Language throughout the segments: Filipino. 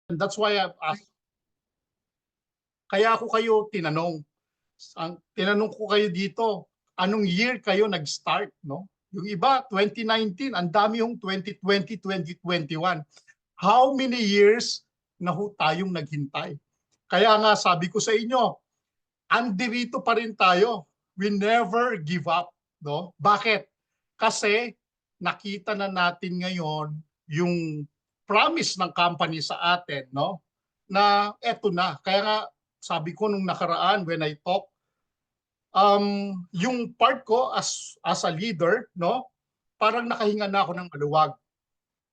That's why I've asked. Kaya ako kayo tinanong. Tinanong ko kayo dito, anong year kayo nag-start, no? Yung iba, 2019, ang dami yung 2020, 2021. How many years na ho tayong naghintay? Kaya nga sabi ko sa inyo, andirito pa rin tayo. We never give up, no? Bakit? Kasi nakita na natin ngayon yung promise ng company sa atin, no? Na eto na. Kaya nga sabi ko nung nakaraan when I talk, yung part ko as a leader, no? Parang nakahinga na ako ng maluwag.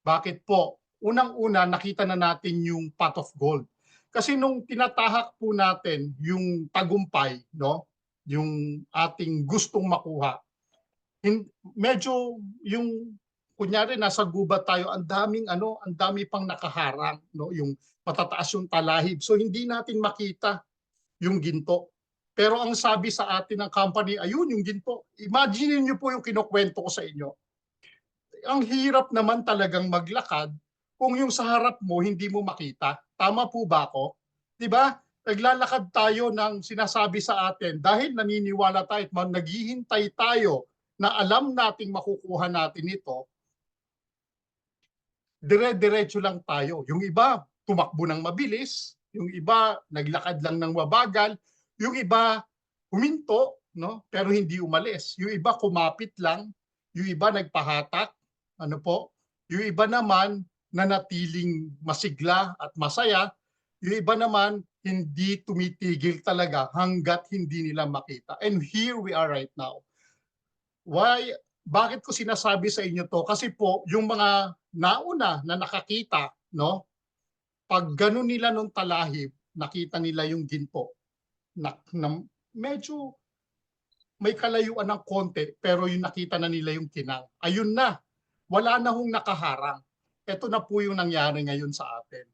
Bakit po? Unang-una, nakita na natin yung pot of gold. Kasi nung tinatahak po natin yung tagumpay, no? Yung ating gustong makuha, medyo yung kunyari nasa gubat tayo, ang daming ang dami pang nakaharang, no? Yung matataas yung talahib. So hindi natin makita yung ginto. Pero ang sabi sa atin ng company, ayun yung ginto. Imagine niyo po yung kinukwento ko sa inyo. Ang hirap naman talagang maglakad kung yung sa harap mo hindi mo makita. Tama po ba ako? 'Di ba? Naglalakad tayo ng sinasabi sa atin dahil naniniwala tayo at naghihintay tayo na alam nating makukuha natin ito, dire-diretso lang tayo. Yung iba, tumakbo ng mabilis, yung iba, naglakad lang ng mabagal, yung iba, huminto, no? Pero hindi umalis. Yung iba, kumapit lang, yung iba, nagpahatak, ano po? Yung iba naman, nanatiling masigla at masaya, yung iba naman, hindi tumitigil talaga hanggat hindi nila makita. And here we are right now. Why? Bakit ko sinasabi sa inyo to? Kasi po, yung mga nauna na nakakita, no? Pag ganun nila nung talahib, nakita nila yung ginto. Na medyo may kalayuan ng konti, pero yung nakita na nila yung kinang. Ayun na, wala na hong nakaharang. Ito na po yung nangyari ngayon sa atin.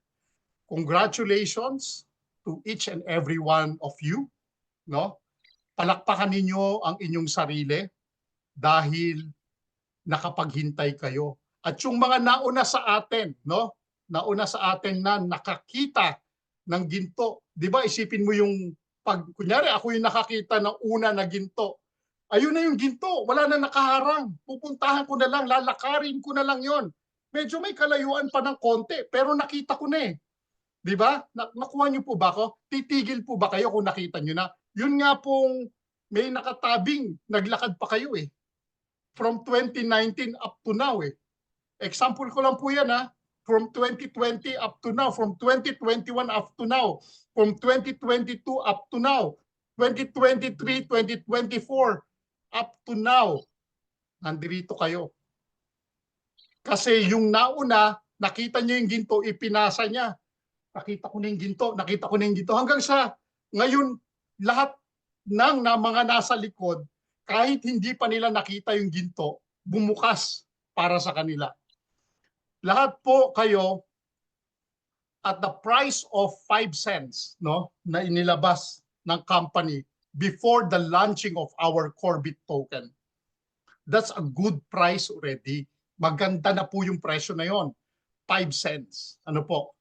Congratulations to each and every one of you, no? Palakpakan ninyo ang inyong sarili dahil nakapaghintay kayo. At yung mga nauna sa atin, no? Nauna sa atin na nakakita ng ginto. 'Di ba? Isipin mo yung pag kunyari ako yung nakakita ng una na ginto. Ayun na yung ginto, wala na nakaharang. Pupuntahan ko na lang, lalakarin ko na lang 'yon. Medyo may kalayuan pa ng konti, pero nakita ko na eh. 'Di ba? Nakuha niyo po ba ako? Titigil po ba kayo kung nakita niyo na? Yun nga pong may nakatabing, naglakad pa kayo eh. From 2019 up to now eh. Example ko lang po yan ha. From 2020 up to now, from 2021 up to now, from 2022 up to now, 2023, 2024 up to now, nandito kayo. Kasi yung nauna, nakita nyo yung ginto, ipinasa niya. Nakita ko na yung ginto, nakita ko na yung ginto. Hanggang sa ngayon, lahat ng mga nasa likod, kahit hindi pa nila nakita yung ginto, bumukas para sa kanila. Lahat po kayo at the price of 5 cents, no, na inilabas ng company before the launching of our Corbit token. That's a good price already. Maganda na po yung presyo na yon. 5 cents. Ano po?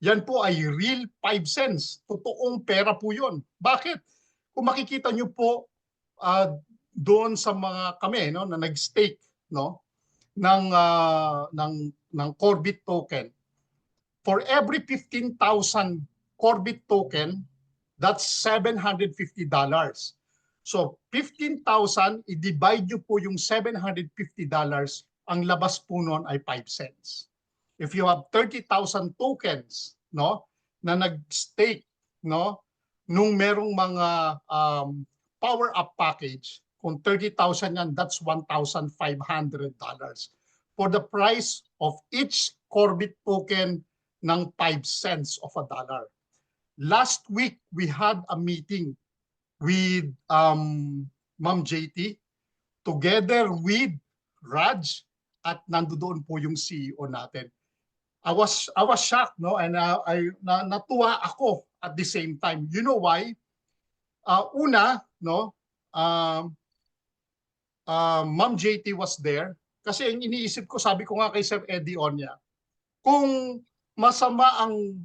Yan po ay real 5 cents. Totoong pera po yon. Bakit? Kung makikita nyo po doon sa mga kami no, na nag-stake no, ng Corbit token, for every 15,000 Corbit token, that's $750. So 15,000, i-divide nyo po yung $750, ang labas po nun ay 5 cents. If you have 30,000 tokens, no, na nag-stake, no, nung merong mga power-up package, kung 30,000 yan, that's $1,500 for the price of each Corbit token ng 5 cents of a dollar. Last week, we had a meeting with Ma'am JT together with Raj at nandoon po yung CEO natin. I was shocked, no, and natuwa ako at the same time. You know why? Una, no, Ma'am JT was there kasi iniisip ko, sabi ko nga kay Sir Eddie Onya, kung masama ang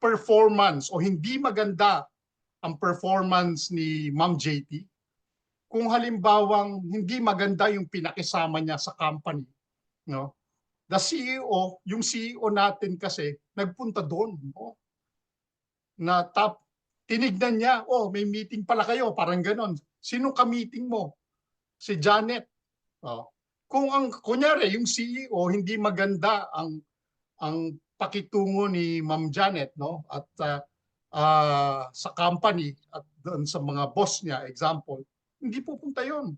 performance o hindi maganda ang performance ni Ma'am JT, kung halimbawang hindi maganda yung pinakisama niya sa company, no? The CEO, yung CEO natin kasi nagpunta doon, no? Na tinignan niya, oh, may meeting pala kayo, parang ganon. Sino ka-meeting mo? Si Janet. Oh. Kung ang kunyari yung CEO hindi maganda ang pakitungo ni Ma'am Janet, no, at sa company at doon sa mga boss niya, example, hindi pupunta yon.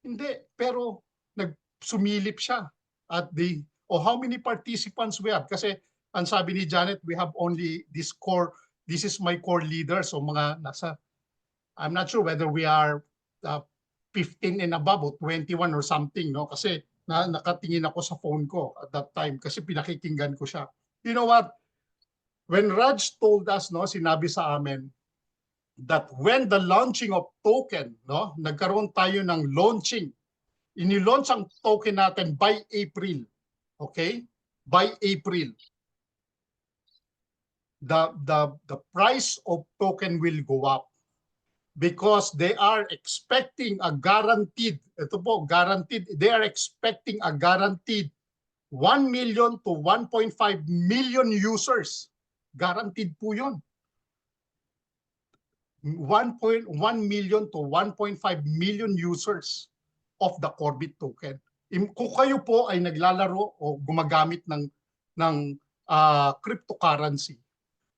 Hindi, pero nagsumilip siya at how many participants we have, kasi ang sabi ni Janet, we have only this is my core leader, so mga nasa, I'm not sure whether we are 15 and above o 21 or something, no? Kasi nakatingin ako sa phone ko at that time kasi pinakikinggan ko siya. You know what? When Raj told us, no, sinabi sa amin that when the launching of token, no, nagkaroon tayo ng launching, ini-launch ang token natin by April. Okay? By April. The price of token will go up because they are expecting a guaranteed, ito po, guaranteed, they are expecting a guaranteed 1 million to 1.5 million users. Guaranteed po yun. 1.1 million to 1.5 million users of the Corbit token. Kung kayo po ay naglalaro o gumagamit ng cryptocurrency,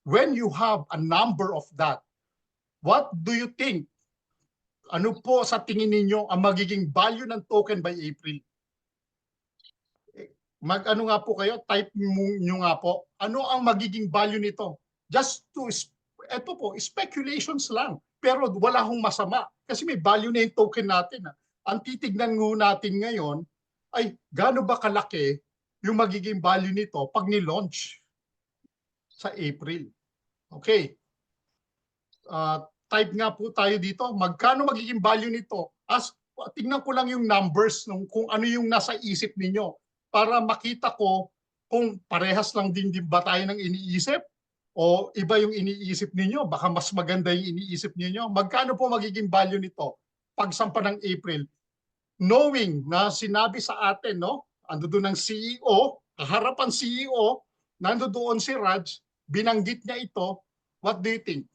when you have a number of that, what do you think? Ano po sa tingin ninyo ang magiging value ng token by April? Mag-ano nga po kayo, type nyo nga po, ano ang magiging value nito? Just to, eto po, speculations lang. Pero wala hong masama kasi may value na yung token natin. Ang titignan ngo natin ngayon ay gaano ba kalaki yung magiging value nito pag ni-launch sa April. Okay. Type nga po tayo dito, magkano magiging value nito? Tingnan ko lang yung numbers kung ano yung nasa isip ninyo para makita ko kung parehas lang din ba tayo ng iniisip o iba yung iniisip ninyo. Baka mas maganda yung iniisip ninyo. Magkano po magiging value nito pagsampa ng April? Knowing na sinabi sa atin, no? Ando doon ng CEO, harapan CEO, nando doon si Raj, binanggit niya ito. What do you think?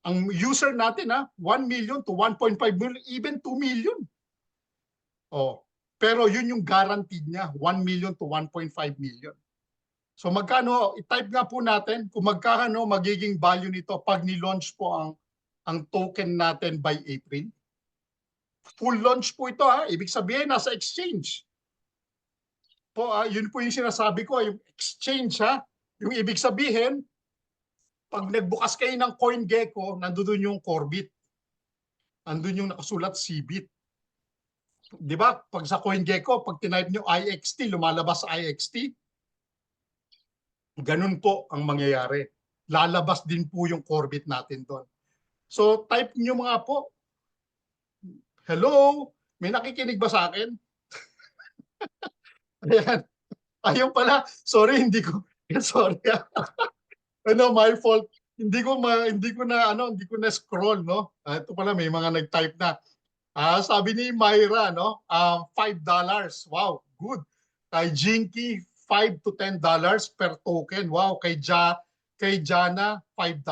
Ang user natin, 1 million to 1.5 million, even 2 million. Oh, pero yun yung guaranteed niya, 1 million to 1.5 million. So magkano, i-type nga po natin kung magkano magiging value nito pag ni-launch po ang token natin by April. Full launch po ito, ibig sabihin nasa exchange. Yun po yung sinasabi ko, yung exchange, yung ibig sabihin, pag nagbukas kayo ng CoinGecko, nandoon yung Corbit. Nandun yung nakasulat CBIT. Di ba? Pag sa CoinGecko, pag tinype nyo IXT, lumalabas sa IXT. Ganun po ang mangyayari. Lalabas din po yung Corbit natin doon. So type nyo mga po. Hello? May nakikinig ba sa akin? Ayan. Ayun pala. Sorry, hindi ko. Sorry. My fault. Hindi ko na scroll, no. Ito pala may mga nag-type na. Sabi ni Myra, no, $5. Wow, good. Kay Jinky, $5 to $10 per token. Wow, kay Jana, $5.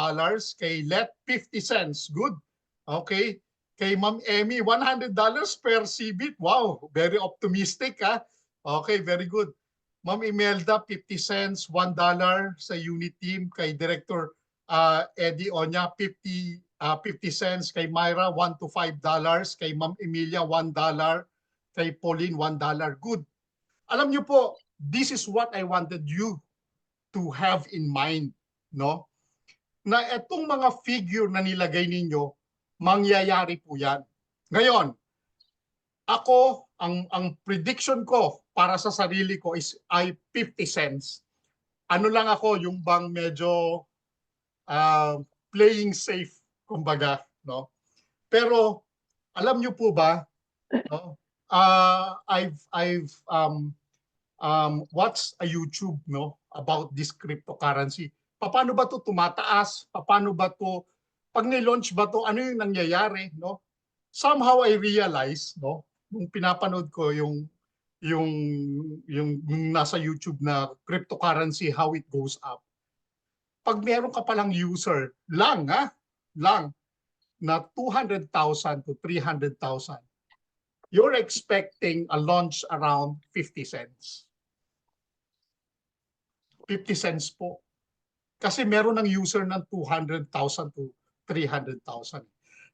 Kay Let, 50 cents. Good. Okay. Kay Ma'am Emmy, $100 per CBIT. Wow, very optimistic, Okay, very good. Ma'am Imelda, 50 cents, $1 sa unit team. Kay Director Eddie Onya, 50 cents. Kay Myra, $1 to $5. Kay Ma'am Emilia, $1. Kay Pauline, $1. Good. Alam niyo po, this is what I wanted you to have in mind, no? Na etong mga figure na nilagay ninyo, mangyayari po yan. Ngayon, ako, ang prediction ko para sa sarili ko ay 50 cents. Ano lang ako, yung bang medyo playing safe, kumbaga, no? Pero alam niyo po ba, no? I've watched a YouTube, no, about this cryptocurrency. paano ba to tumataas? Paano ba to pag ni-launch ba to, ano yung nangyayari, no? Somehow I realize, no, nung pinapanood ko yung yung nasa YouTube na cryptocurrency, how it goes up. Pag meron ka palang user lang na 200,000 to 300,000, you're expecting a launch around 50 cents. 50 cents po. Kasi meron ng user ng 200,000 to 300,000.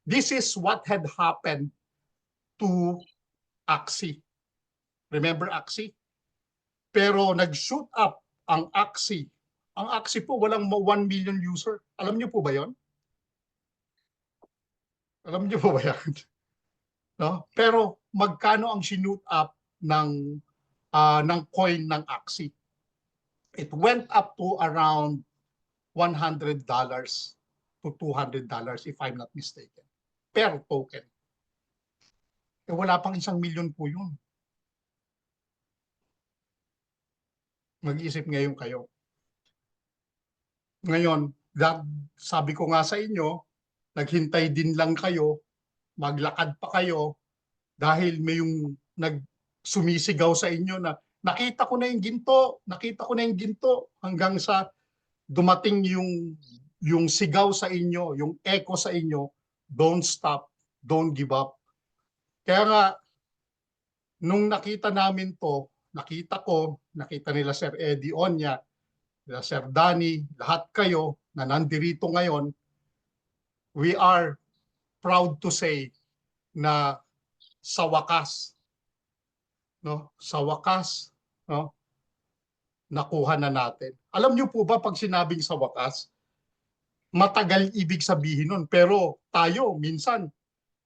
This is what had happened to Axie. Remember Axie? Pero nag-shoot up ang Axie. Ang Axie po walang 1 million user. Alam niyo po ba 'yon? Alam niyo po ba 'yan? No? Pero magkano ang shoot up ng coin ng Axie? It went up to around $100 to $200 if I'm not mistaken per token. Eh, wala pang 1,000,000 po yun. Mag-isip ngayon kayo. Ngayon, sabi ko nga sa inyo, naghintay din lang kayo, maglakad pa kayo, dahil may yung sumisigaw sa inyo na nakita ko na yung ginto, nakita ko na yung ginto, hanggang sa dumating yung sigaw sa inyo, yung echo sa inyo, don't stop, don't give up. Kaya nga, nung nakita namin to, nakita nila Sir Eddie Onya, nila Sir Danny, lahat kayo na nandirito ngayon, we are proud to say na sa wakas, no? Sa wakas, no? Nakuha na natin. Alam niyo po ba pag sinabing sa wakas, matagal ibig sabihin nun, pero tayo minsan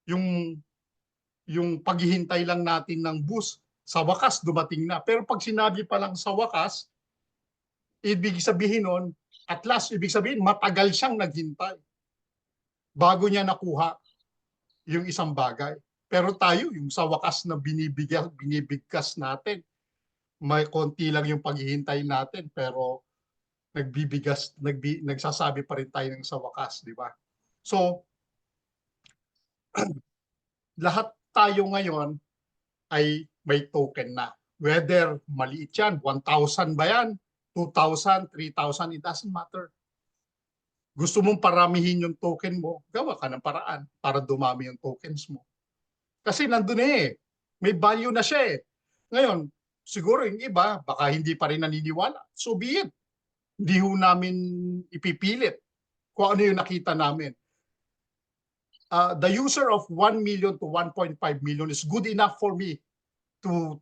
yung paghihintay lang natin ng bus, sa wakas dumating na. Pero pag sinabi pa lang sa wakas, ibig sabihin nun, at last ibig sabihin matagal siyang naghintay bago niya nakuha yung isang bagay. Pero tayo, yung sa wakas na binibigkas natin, may konti lang yung paghihintay natin, pero nagsasabi pa rin tayo ng sa wakas, di ba? So, lahat tayo ngayon ay may token na. Whether maliit yan, 1,000 ba yan, 2,000, 3,000, it doesn't matter. Gusto mong paramihin yung token mo, gawa ka ng paraan para dumami yung tokens mo. Kasi nandun eh, may value na siya eh. Ngayon, siguro yung iba, baka hindi pa rin naniniwala. So be it. Hindi ho namin ipipilit kung ano yung nakita namin. The user of 1 million to 1.5 million is good enough for me to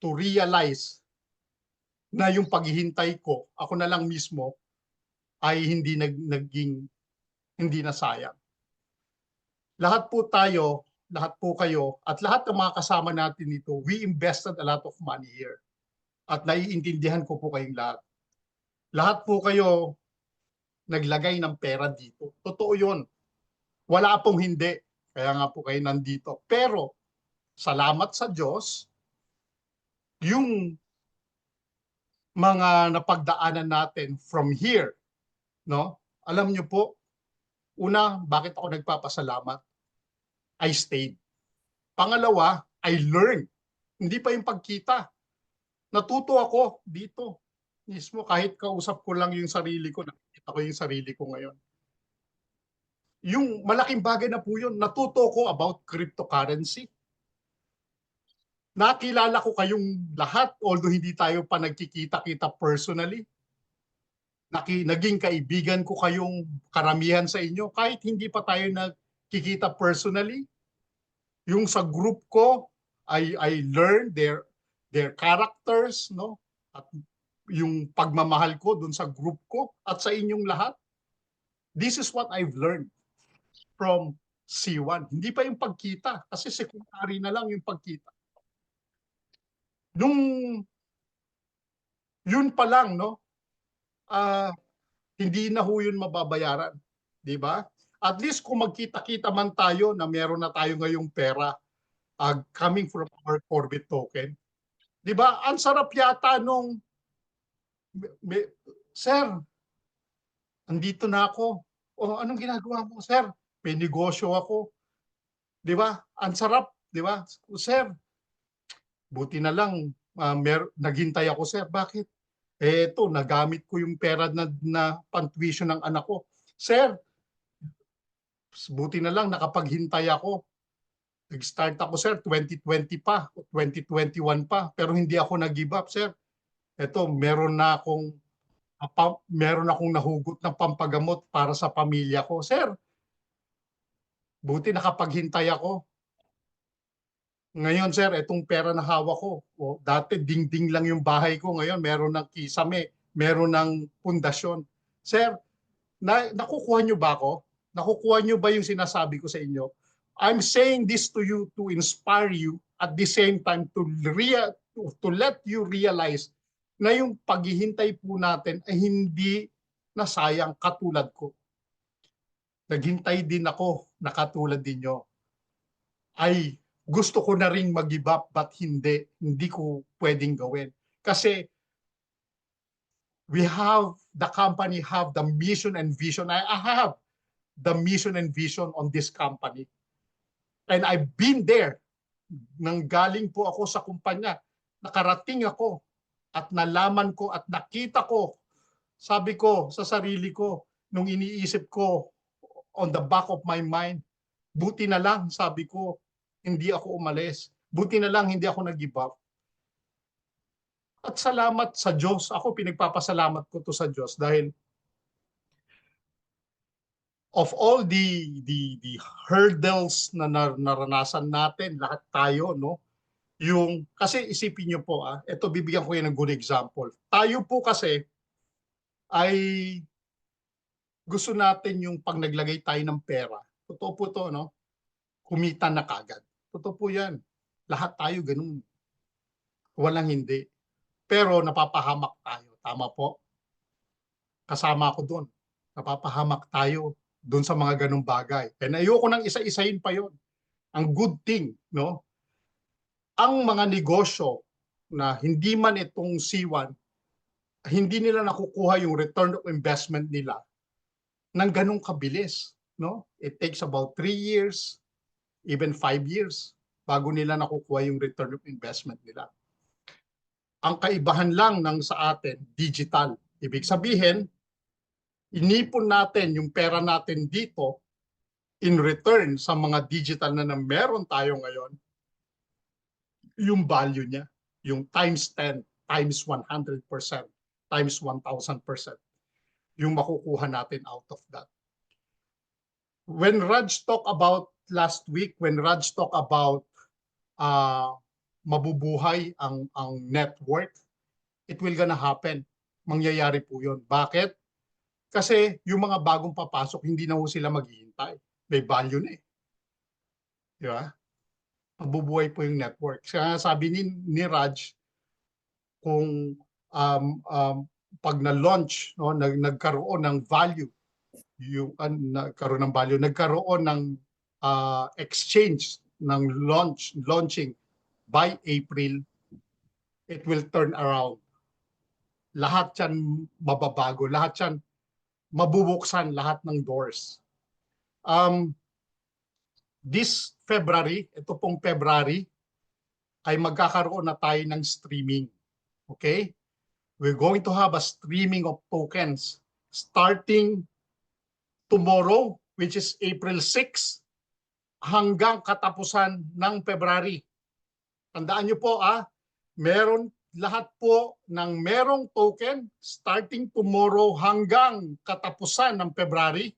realize na yung paghihintay ko, ako na lang mismo, ay hindi nasayang. Lahat po tayo, lahat po kayo, at lahat ng mga kasama natin dito, we invested a lot of money here. At naiintindihan ko po kayong lahat. Lahat po kayo naglagay ng pera dito. Totoo yun. Wala pong hindi. Kaya nga po kayo nandito. Pero, salamat sa Diyos, yung mga napagdaanan natin from here, no? Alam niyo po, una, bakit ako nagpapasalamat? I stayed. Pangalawa, I learned. Hindi pa yung pagkita. Natuto ako dito. Mismo, kahit kausap ko lang yung sarili ko, nakikita ko yung sarili ko ngayon. Yung malaking bagay na po yun, natuto ko about cryptocurrency. Nakilala ko kayong lahat, although hindi tayo pa nagkikita-kita personally. Naging kaibigan ko kayong karamihan sa inyo, kahit hindi pa tayo nagkikita personally. Yung sa group ko, I learned their characters, no? At yung pagmamahal ko dun sa group ko at sa inyong lahat. This is what I've learned from C1. Hindi pa yung pagkita, kasi secondary na lang yung pagkita. Nung yun pa lang, no? Hindi na ho yun mababayaran, di ba? At least kung magkita-kita man tayo na meron na tayo ngayong pera coming from our Corbit token, di ba? Ang sarap yata nung Sir, andito na ako. O anong ginagawa mo, sir? May negosyo ako. Di ba? Ang sarap, di ba? Sir, buti na lang, naghintay ako, sir. Bakit? Eh, ito, nagamit ko yung pera na pang-tuition ng anak ko. Sir, buti na lang, nakapaghintay ako. Nag-start ako, sir, 2020 pa, 2021 pa, pero hindi ako nag-give up, sir. Ito, meron akong nahugot ng pampagamot para sa pamilya ko. Sir, buti nakapaghintay ako. Ngayon, sir, itong pera na hawak ko, dati dingding lang yung bahay ko, ngayon meron ng kisame, meron ng pundasyon. Sir, nakukuha nyo ba ako? Nakukuha nyo ba yung sinasabi ko sa inyo? I'm saying this to you to inspire you, at the same time to let you realize na yung paghihintay po natin ay hindi nasayang katulad ko. Naghintay din ako na katulad ninyo. Ay gusto ko na ring mag-give up, but hindi ko pwedeng gawin. Kasi the company have the mission and vision. I have the mission and vision on this company. And I've been there. Nanggaling po ako sa kumpanya. Nakarating ako at nalaman ko at nakita ko. Sabi ko sa sarili ko, nung iniisip ko on the back of my mind, buti na lang, sabi ko, hindi ako umalis. Buti na lang, hindi ako nag-give up. At salamat sa Diyos. Ako, pinagpapasalamat ko to sa Diyos dahil of all the hurdles na naranasan natin, lahat tayo, no? Kasi isipin niyo po, ito bibigyan ko yan ng good example. Tayo po kasi ay gusto natin yung pag naglagay tayo ng pera. Totoo po to, no? Kumita na kagad. Totoo po yan. Lahat tayo ganun. Walang hindi. Pero napapahamak tayo. Tama po? Kasama ako doon. Napapahamak tayo doon sa mga ganung bagay. And ayoko nang isa-isahin pa yon. Ang good thing, no? Ang mga negosyo na hindi man itong C1, hindi nila nakukuha yung return of investment nila ng ganung kabilis, no? It takes about 3 years, even 5 years bago nila nakukuha yung return of investment nila. Ang kaibahan lang ng sa atin, digital. Ibig sabihin, inipon natin yung pera natin dito in return sa mga digital na meron tayo ngayon, yung value niya, yung times 10, times 100%, times 1,000%, yung makukuha natin out of that. When Raj talked about last week, when Raj talked about mabubuhay ang network, it will gonna happen. Mangyayari po yun. Bakit? Kasi yung mga bagong papasok, hindi na ho sila maghihintay. May value na eh. Di ba? Mabubuhay po yung network. Kaya sabi ni Raj, kung pag na-launch, no, nagkaroon ng value, nagkaroon ng exchange ng launching by April, it will turn around. Lahat yan mababago, lahat yan mabubuksan, lahat ng doors. This February, ito pong February, ay magkakaroon na tayo ng streaming. Okay? We're going to have a streaming of tokens starting tomorrow, which is April 6, hanggang katapusan ng February. Tandaan nyo po, meron lahat po ng merong token starting tomorrow hanggang katapusan ng February.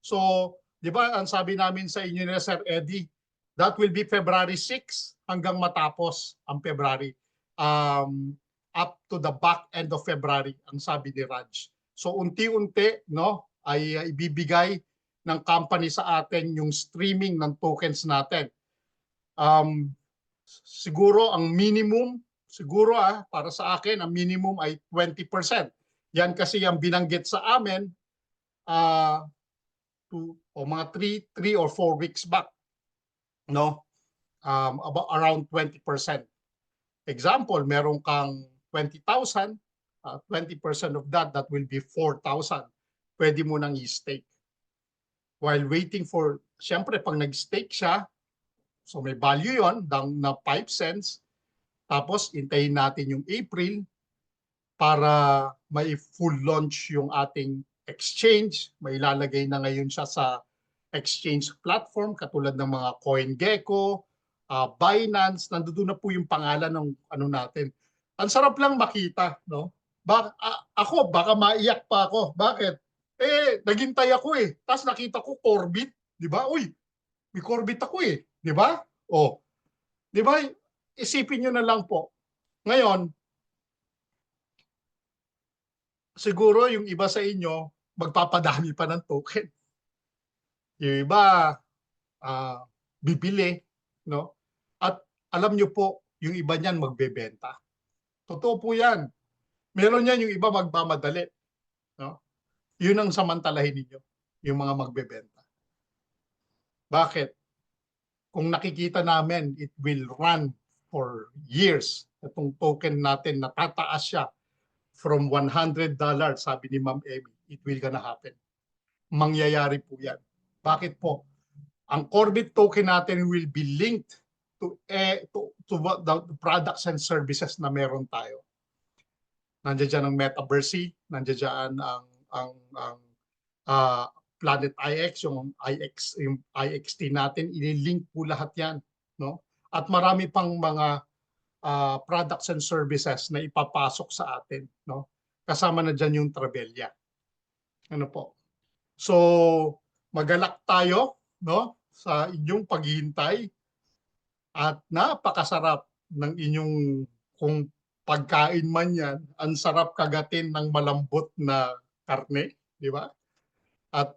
So, di ba, ang sabi namin sa inyo ni Sir Eddie, that will be February 6 hanggang matapos ang February. Up to the back end of February, ang sabi ni Raj. So, unti-unti, no, ay ibibigay ng company sa atin yung streaming ng tokens natin. Siguro ang minimum, para sa akin, ang minimum ay 20%. Yan kasi yung binanggit sa amin mga 3 or 4 weeks back. No? About around 20%. Example, meron kang 20,000, 20% of that, that will be 4,000. Pwede mo nang i-stake. While waiting for, siyempre pag nag-stake siya, so may value yon na 5 cents, tapos intayin natin yung April para may full launch yung ating exchange. May ilalagay na ngayon siya sa exchange platform katulad ng mga CoinGecko, Binance, nandoon na po yung pangalan ng ano natin. Ang sarap lang makita, no? Ako, baka maiyak pa ako. Bakit? Naghintay ako eh. Tapos nakita ko Corbit, di ba? Uy, may Corbit ako eh, di ba? Oh, di ba? Isipin nyo na lang po. Ngayon, siguro yung iba sa inyo, magpapadami pa ng token. Yung iba, bibili, no? At alam nyo po, yung iba niyan magbebenta. Totoo po yan. Meron yan yung iba magmamadali. No? Yun ang samantalahin ninyo, yung mga magbebenta. Bakit? Kung nakikita namin, it will run for years. Itong token natin, natataas siya from $100, sabi ni Ma'am Emmy, it will gonna happen. Mangyayari po yan. Bakit po? Ang Corbit token natin will be linked to the products and services na meron tayo. Nandiyan dyan ang Metaverse, nandiyan dyan ang Planet IX, yung IXT natin, ililink po lahat yan. No? At marami pang mga products and services na ipapasok sa atin. No? Kasama na dyan yung Trabelia. Ano po? So, magalak tayo, no, sa inyong paghihintay at napakasarap ng inyong, kung pagkain man yan, ang sarap kagatin ng malambot na karne, di ba? At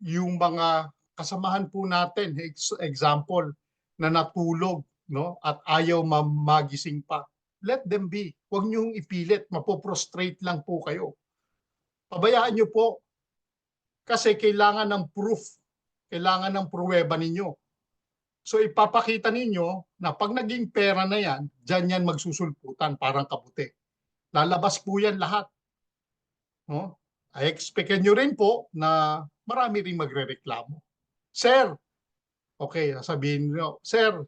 yung mga kasamahan po natin, example, na natulog, no, at ayaw magising pa, let them be. Huwag niyong ipilit, mapoprostrate lang po kayo. Pabayaan niyo po. Kasi kailangan ng proof. Kailangan ng pruweba ninyo. So ipapakita ninyo na pag naging pera na yan, dyan yan magsusulputan parang kabuti. Lalabas po yan lahat. No? I expect nyo rin po na marami rin magre-reklamo. Sir, okay, sabihin nyo, Sir,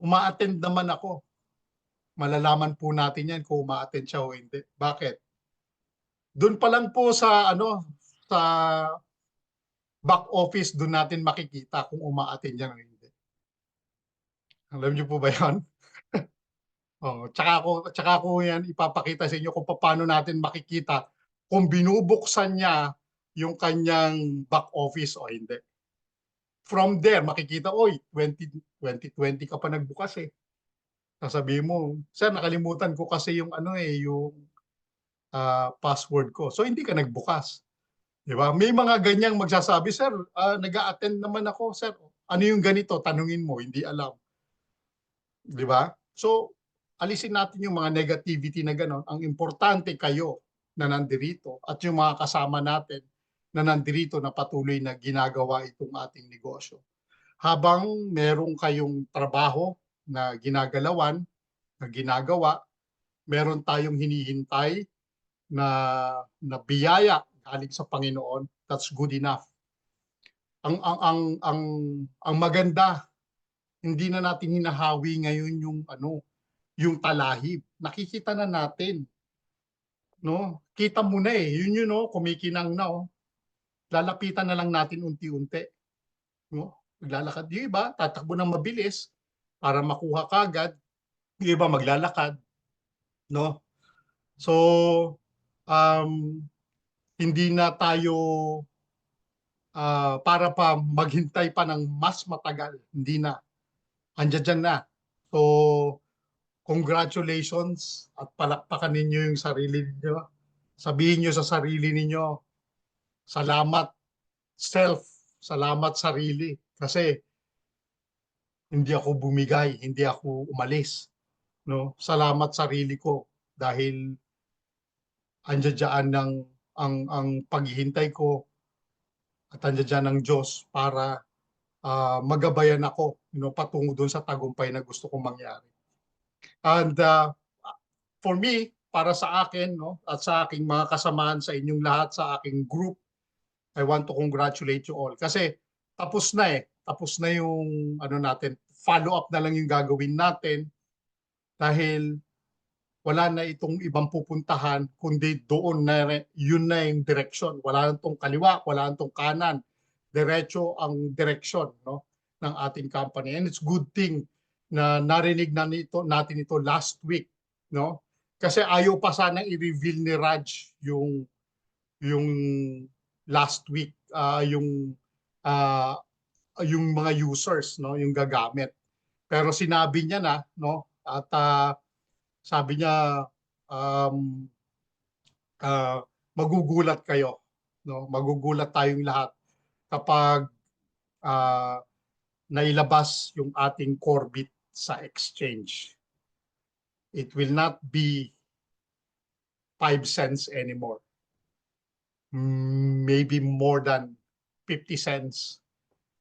uma-attend naman ako. Malalaman po natin yan kung uma-attend siya o hindi. Bakit? Doon pa lang po sa sa back office, doon natin makikita kung uma-attend yan o hindi. Alam niyo po ba 'yan? Tsaka ko yan ipapakita sa inyo kung paano natin makikita kung binubuksan niya yung kanyang back office o hindi. From there, makikita, oy, 2020 ka pa nagbukas eh. Sasabihin mo, sir, nakalimutan ko kasi yung yung password ko. So hindi ka nagbukas. Di ba? May mga ganyang magsasabi, sir, nag-a-attend naman ako, sir. Ano yung ganito? Tanungin mo, hindi alam. Di ba? So, alisin natin yung mga negativity na gano'n. Ang importante kayo na nandirito at yung mga kasama natin na nandirito na patuloy na ginagawa itong ating negosyo. Habang meron kayong trabaho na ginagalawan, na ginagawa, meron tayong hinihintay na biyaya galing sa Panginoon, that's good enough. Ang maganda, hindi na natin hinahawi ngayon yung talahib. Nakikita na natin. No? Kita mo na eh. Yun kumikinang na oh. Lalapitan na lang natin unti-unti. No? Maglalakad. Yung iba, tatakbo ng mabilis para makuha kagad. Yung iba maglalakad. No? So, hindi na tayo para pa maghintay pa ng mas matagal. Hindi na. Andiyan na. So, congratulations at palakpakan ninyo yung sarili ninyo. Sabihin nyo sa sarili ninyo, salamat self, salamat sarili. Kasi hindi ako bumigay, hindi ako umalis. No? Salamat sarili ko dahil andiyan ang paghihintay ko at andiyan ang Diyos para magabayan ako patungo doon sa tagumpay na gusto kong mangyari. And for me, para sa akin, at sa aking mga kasamahan, sa inyong lahat, sa aking group, I want to congratulate you all. Kasi tapos na eh. Tapos na yung natin. Follow up na lang yung gagawin natin dahil wala na itong ibang pupuntahan kundi doon na yun na yung direksyon. Wala na itong kaliwa, wala na itong kanan. Diretso ang direksyon ng ating company. And it's good thing na narinig na natin ito last week. Kasi ayaw pa sana i-reveal ni Raj yung last week, yung mga users, yung gagamit. Pero sinabi niya na, at sabi niya, magugulat kayo, magugulat tayong lahat kapag nailabas yung ating Corbit sa exchange. It will not be 5 cents anymore. Maybe more than 50 cents,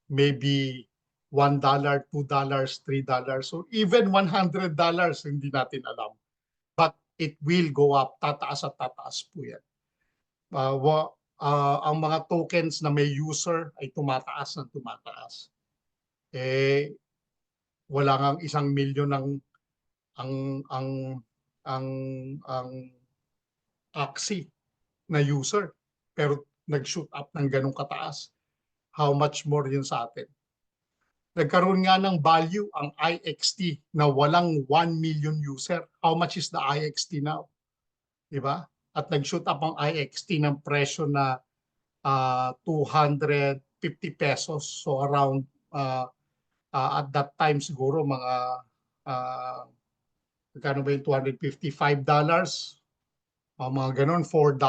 maybe $1, $2, $3, so even $100, hindi natin alam. But it will go up, tataas at tataas po yan. Ang mga tokens na may user ay tumataas ng tumataas. Wala ngang 1 milyon ang Axie na user, pero nag-shoot up ng ganong kataas. How much more yun sa atin? Nagkaroon nga ng value ang IXT na walang 1 million user. How much is the IXT now? Diba? At nag-shoot up ang IXT ng presyo na 250 pesos. So around, at that time siguro mga, magkano ba yung $255? Mga ganon, $4.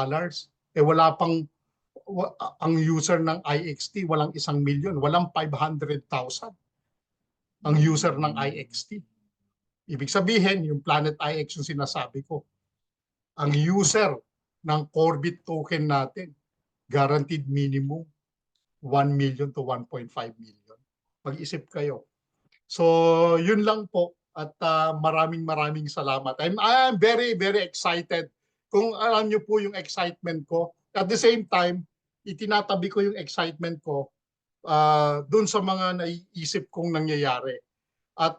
Wala pang, ang user ng IXT, walang 1 milyon, walang 500,000 ang user ng IXT. Ibig sabihin, yung Planet IX yung sinasabi ko, ang user ng Corbit token natin, guaranteed minimum 1 million to 1.5 million. Mag-isip kayo. So, yun lang po. At maraming salamat. I'm very, very excited. Kung alam nyo po yung excitement ko, at the same time, itinatabi ko yung excitement ko dun sa mga naiisip kong nangyayari. At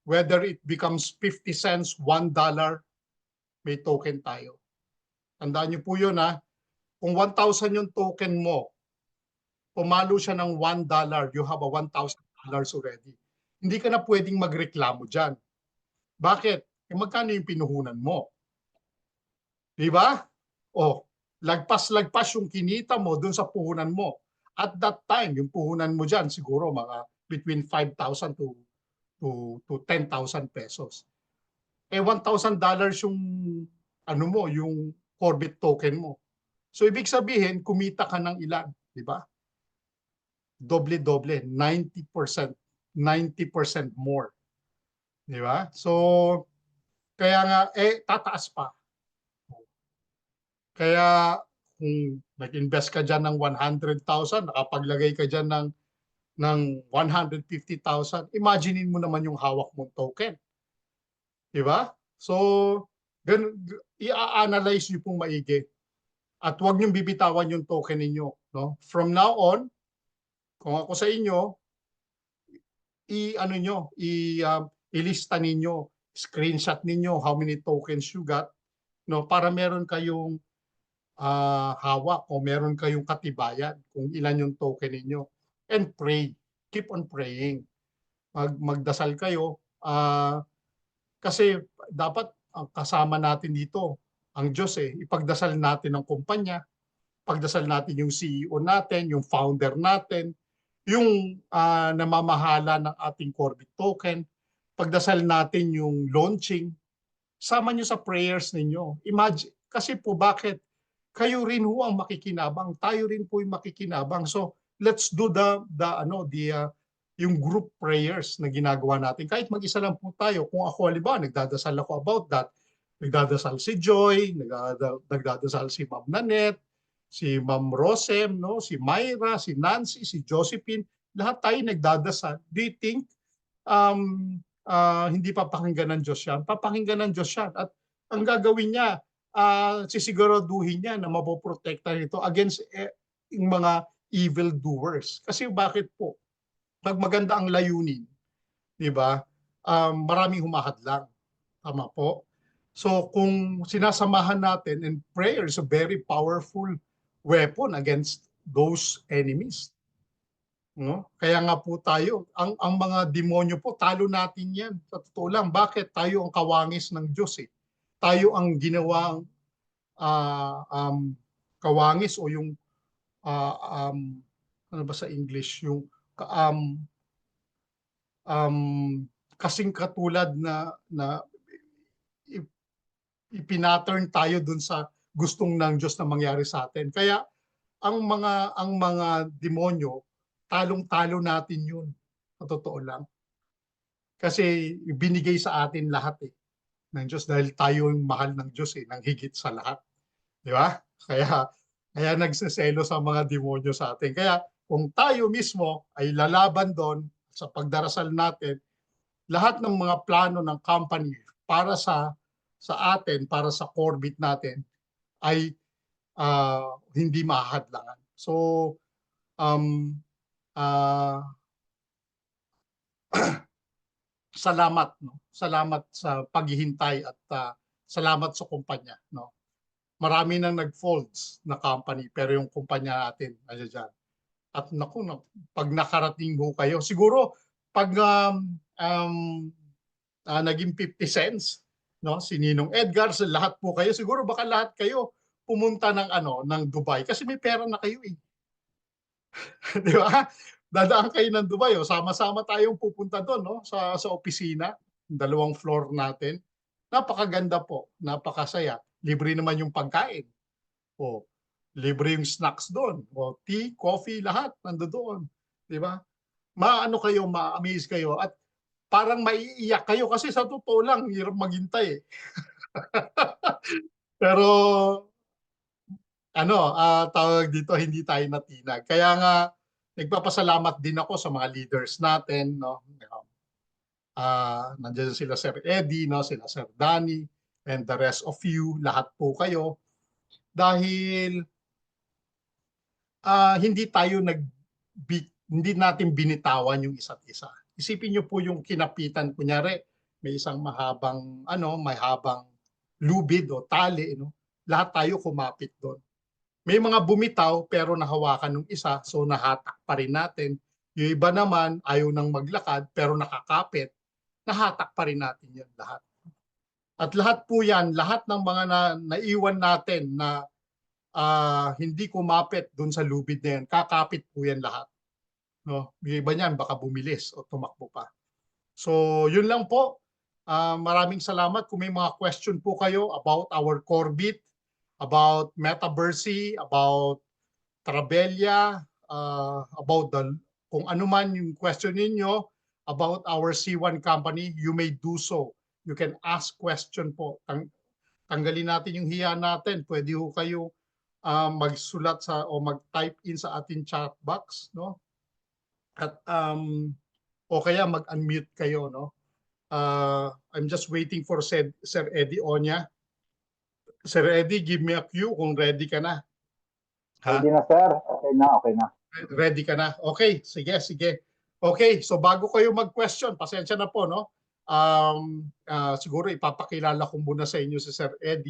whether it becomes 50 cents, $1, may token tayo. Tandaan nyo po yun kung 1,000 yung token mo, pumalo siya ng $1, you have a $1,000 already. Hindi ka na pwedeng magreklamo dyan. Bakit? Magkano yung pinuhunan mo? Diba? Lagpas yung kinita mo dun sa puhunan mo. At that time, yung puhunan mo dyan, siguro mga between 5,000 to 10,000 pesos. $1,000 yung yung Corbit token mo. So ibig sabihin, kumita ka ng ilan, di ba? Doble-doble, 90% more. Di ba? So kaya nga tataas pa. Kaya kung nag-invest ka dyan ng 100,000, nakapaglagay ka dyan ng 150,000, imaginein mo naman yung hawak mong token. Diba? So, i-analyze nyo pong maigi. At huwag nyo bibitawan yung token ninyo. From now on, kung ako sa inyo, ilista ninyo, screenshot ninyo how many tokens you got, para meron kayong hawak o meron kayong katibayan kung ilan yung token ninyo. And pray. Keep on praying. Magdasal kayo. Kasi dapat ang kasama natin dito, ang Diyos ipagdasal natin ang kumpanya, pagdasal natin yung CEO natin, yung founder natin, yung namamahala ng ating Corbit token, pagdasal natin yung launching, sama nyo sa prayers ninyo. Imagine, kasi po bakit? Kayo rin ho ang makikinabang, tayo rin po yung makikinabang. So let's do yung group prayers na ginagawa natin. Kahit mag-isa lang po tayo. Kung ako halimbawa, nagdadasal ako about that. Nagdadasal si Joy, nagdadasal si Ma'am Nanette, si Ma'am Rosem, si Myra, si Nancy, si Josephine. lahat tayo nagdadasal. Do you think hindi papakinggan ng Diyos yan? Papakinggan ng Diyos yan. At ang gagawin niya, sisiguraduhin niya na mapoprotektahan ito against yung mga evil doers. Kasi bakit po? Pag maganda ang layunin, di ba? Maraming humahadlang. Tama po? So kung sinasamahan natin, and prayer is a very powerful weapon against those enemies. No? Kaya nga po tayo, ang mga demonyo po, talo natin yan. Sa totoo lang, bakit? Tayo ang kawangis ng Diyos eh. Tayo ang ginawang kawangis o yung ano ba sa English, yung kasing katulad na ipinattern tayo dun sa gustong ng Diyos na mangyari sa atin. Kaya ang mga demonyo, talong-talo natin yun. Sa totoo lang. Kasi binigay sa atin lahat eh ng Diyos dahil tayo yung mahal ng Diyos eh, ng higit sa lahat. Di ba? Kaya nagseselo sa mga demonyo sa atin. Kaya kung tayo mismo ay lalaban doon sa pagdarasal natin, lahat ng mga plano ng company para sa atin, para sa Corbit natin, ay hindi mahadlangan. So, salamat, no? Salamat sa paghihintay at salamat sa kumpanya, no? Marami nang nag-folds na company pero yung kumpanya natin ay diyan. At naku, pag nakarating ho kayo, siguro pag naging 50 cents, no? Si Ninong Edgar, sa lahat po kayo, siguro baka lahat kayo pumunta ng Dubai kasi may pera na kayo eh. Di ba? Dadaan kayo ng Dubai, sama-sama tayong pupunta doon, no? Sa opisina, 2 floor natin. Napakaganda po, napakasaya. Libre naman yung pagkain. O, libre yung snacks doon. O, tea, coffee, lahat nandoon. Di ba? Maano kayo, ma-amaze kayo at parang maiiyak kayo kasi sa totoo lang, hirap maghintay eh. Pero tawag dito, hindi tayo natinag. Kaya nga, nagpapasalamat din ako sa mga leaders natin, no? Nandiyan sila Sir Eddie, no? Sila Sir Danny, and the rest of you, lahat po kayo. Dahil hindi natin binitawan yung isa't isa. Isipin niyo po yung kinapitan, kunyari, may isang may habang lubid o tali, no? Lahat tayo kumapit doon. May mga bumitaw pero nahawakan ng isa, so nahatak pa rin natin. Yung iba naman ayaw nang maglakad pero nakakapit, nahatak pa rin natin yan lahat. At lahat po yan, lahat ng mga naiwan natin na hindi kumapit dun sa lubid na yan, kakapit po yan lahat. No? Yung iba niyan baka bumilis o tumakbo pa. So yun lang po. Maraming salamat. Kung may mga question po kayo about our Corbit, about Metaverse, about Trabella, about kung ano man yung question ninyo about our C1 company, you may do so. You can ask question po. Tanggalin natin yung hiya natin. Pwede ho kayo magsulat o mag-type in sa ating chat box, no? At o kaya mag-unmute kayo, no? I'm just waiting for Sir Eddie Onya. Sir Eddie, give me a cue kung ready ka na. Ready na, sir. Okay na. Ready ka na? Okay, sige. Okay, so bago kayo mag-question, pasensya na po, no? Siguro ipapakilala ko muna sa inyo si Sir Eddie.